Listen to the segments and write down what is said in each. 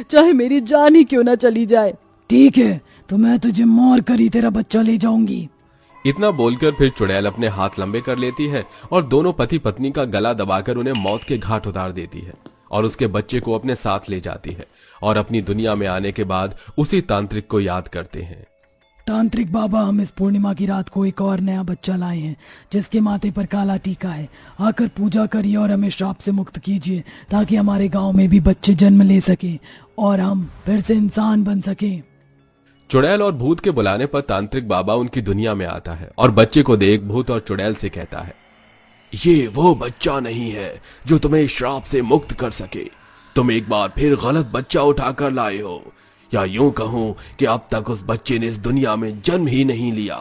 चाहे मेरी जान ही क्यों ना चली जाए। ठीक है, तो मैं तुझे मार कर ही तेरा बच्चा ले जाऊंगी। इतना बोलकर फिर चुड़ैल अपने हाथ लंबे कर लेती है और दोनों पति पत्नी का गला दबाकर उन्हें मौत के घाट उतार देती है और उसके बच्चे को अपने साथ ले जाती है और अपनी दुनिया में आने के बाद उसी तांत्रिक को याद करते हैं। तांत्रिक बाबा, हम इस पूर्णिमा की रात को एक और नया बच्चा लाए हैं जिसके माथे पर काला टीका है। आकर पूजा करिए और हमें श्राप से मुक्त कीजिए ताकि हमारे गांव में भी बच्चे जन्म ले सके और हम फिर से इंसान बन सके। चुड़ैल और भूत के बुलाने पर तांत्रिक बाबा उनकी दुनिया में आता है और बच्चे को देख भूत और चुड़ैल से कहता है, ये वो बच्चा नहीं है जो तुम्हें श्राप से मुक्त कर सके। तुम एक बार फिर गलत बच्चा उठाकर लाए हो, या यूं कहूं कि अब तक उस बच्चे ने इस दुनिया में जन्म ही नहीं लिया।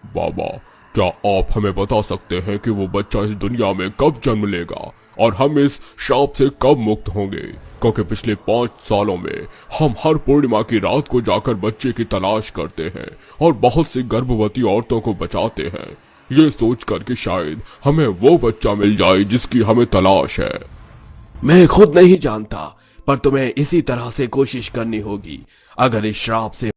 बाबा, क्या आप हमें बता सकते हैं कि वो बच्चा इस दुनिया में कब जन्म लेगा और हम इस श्राप से कब मुक्त होंगे? क्योंकि पिछले 5 सालों में हम हर पूर्णिमा की रात को जाकर बच्चे की तलाश करते हैं और बहुत सी गर्भवती औरतों को बचाते हैं, ये सोचकर कि शायद हमें वो बच्चा मिल जाए जिसकी हमें तलाश है। मैं खुद नहीं जानता, पर तुम्हें इसी तरह से कोशिश करनी होगी। अगर इस श्राप से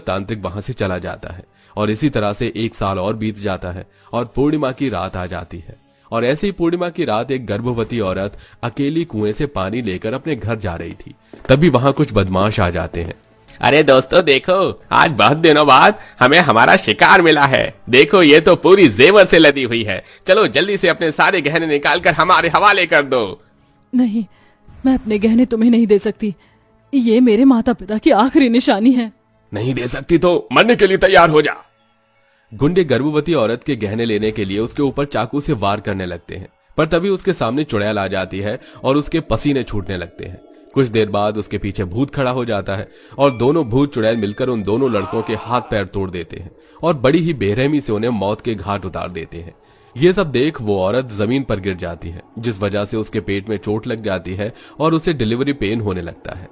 तांत्रिक वहां से चला जाता है और इसी तरह से 1 साल और बीत जाता है और पूर्णिमा की रात आ जाती है। और ऐसे ही पूर्णिमा की रात एक गर्भवती औरत अकेली कुएं से पानी लेकर अपने घर जा रही थी। तभी वहां कुछ बदमाश आ जाते हैं। अरे दोस्तों देखो, आज बहुत दिनों बाद हमें हमारा शिकार मिला है। देखो, ये तो पूरी जेवर से लदी हुई है। चलो जल्दी से अपने सारे गहने निकालकर हमारे हवाले कर दो। नहीं, मैं अपने गहने तुम्हें नहीं दे सकती। ये मेरे माता पिता की आखिरी निशानी है। नहीं दे सकती तो मरने के लिए तैयार हो जा। गुंडे गर्भवती औरत के गहने लेने के लिए उसके ऊपर चाकू से वार करने लगते हैं, पर तभी उसके सामने चुड़ैल आ जाती है और उसके पसीने छूटने लगते हैं। कुछ देर बाद उसके पीछे भूत खड़ा हो जाता है और दोनों भूत चुड़ैल मिलकर उन दोनों लड़कों के हाथ पैर तोड़ देते हैं और बड़ी ही बेरहमी से उन्हें मौत के घाट उतार देते हैं। ये सब देख वो औरत जमीन पर गिर जाती है, जिस वजह से उसके पेट में चोट लग जाती है और उसे डिलीवरी पेन होने लगता है।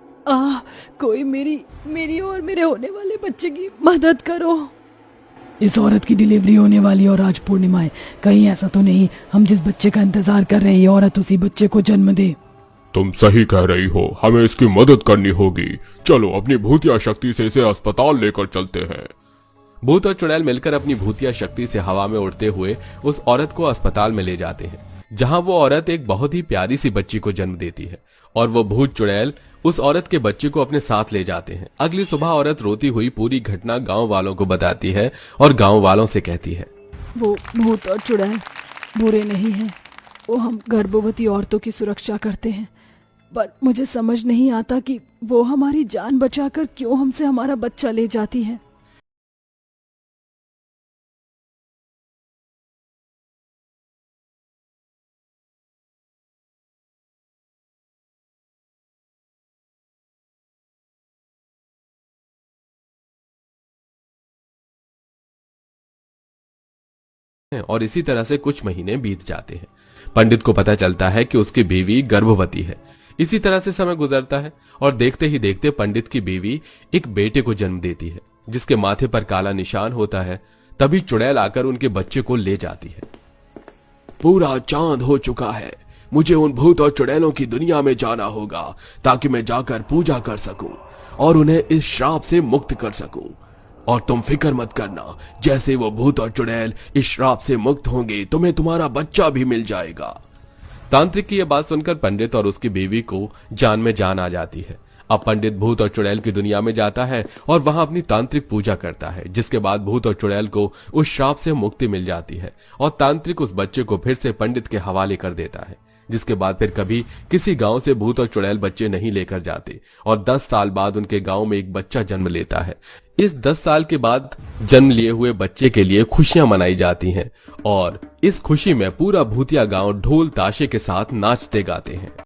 कोई मेरी और मेरे होने वाले बच्चे की मदद करो। इस औरत की डिलीवरी होने वाली और आज पूर्णिमा है। कहीं ऐसा तो नहीं हम जिस बच्चे का इंतजार कर रहे हैं औरत उसी बच्चे को जन्म दे। तुम सही कह रही हो, हमें इसकी मदद करनी होगी। चलो अपनी भूतिया शक्ति से इसे अस्पताल लेकर चलते हैं। भूत और चुड़ैल मिलकर अपनी भूतिया शक्ति से हवा में उड़ते हुए उस औरत को अस्पताल में ले जाते हैं, जहां वो औरत एक बहुत ही प्यारी सी बच्ची को जन्म देती है और वो भूत चुड़ैल उस औरत के बच्चे को अपने साथ ले जाते हैं। अगली सुबह औरत रोती हुई पूरी घटना गांव वालों को बताती है और गांव वालों से कहती है, वो भूत और चुड़ैल बुरे नहीं हैं। वो हम गर्भवती औरतों की सुरक्षा करते हैं, पर मुझे समझ नहीं आता कि वो हमारी जान बचाकर क्यों हमसे हमारा बच्चा ले जाती है। और इसी तरह से कुछ महीने बीत जाते हैं। पंडित को पता चलता है कि उसकी बीवी गर्भवती है। इसी तरह से समय गुजरता है और देखते ही देखते पंडित की बीवी एक बेटे को जन्म देती है, जिसके माथे पर काला निशान होता है। तभी चुड़ैल आकर उनके बच्चे को ले जाती है। पूरा चांद हो चुका है, मुझे उन भूत और चुड़ैलों की दुनिया में जाना होगा ताकि मैं जाकर पूजा कर सकूं और उन्हें इस श्राप से मुक्त कर सकूं। और तुम फिक्र मत करना, जैसे वो भूत और चुड़ैल इस श्राप से मुक्त होंगे तुम्हें तुम्हारा बच्चा भी मिल जाएगा। तांत्रिक की यह बात सुनकर पंडित और उसकी बीवी को जान में जान आ जाती है। अब पंडित भूत और चुड़ैल की दुनिया में जाता है और वहां अपनी तांत्रिक पूजा करता है, जिसके बाद भूत और चुड़ैल को उस श्राप से मुक्ति मिल जाती है और तांत्रिक उस बच्चे को फिर से पंडित के हवाले कर देता है, जिसके बाद फिर कभी किसी गांव से भूत और चुड़ैल बच्चे नहीं लेकर जाते और 10 साल बाद उनके गांव में एक बच्चा जन्म लेता है। इस 10 साल के बाद जन्म लिए हुए बच्चे के लिए खुशियां मनाई जाती हैं और इस खुशी में पूरा भूतिया गांव ढोल ताशे के साथ नाचते गाते हैं।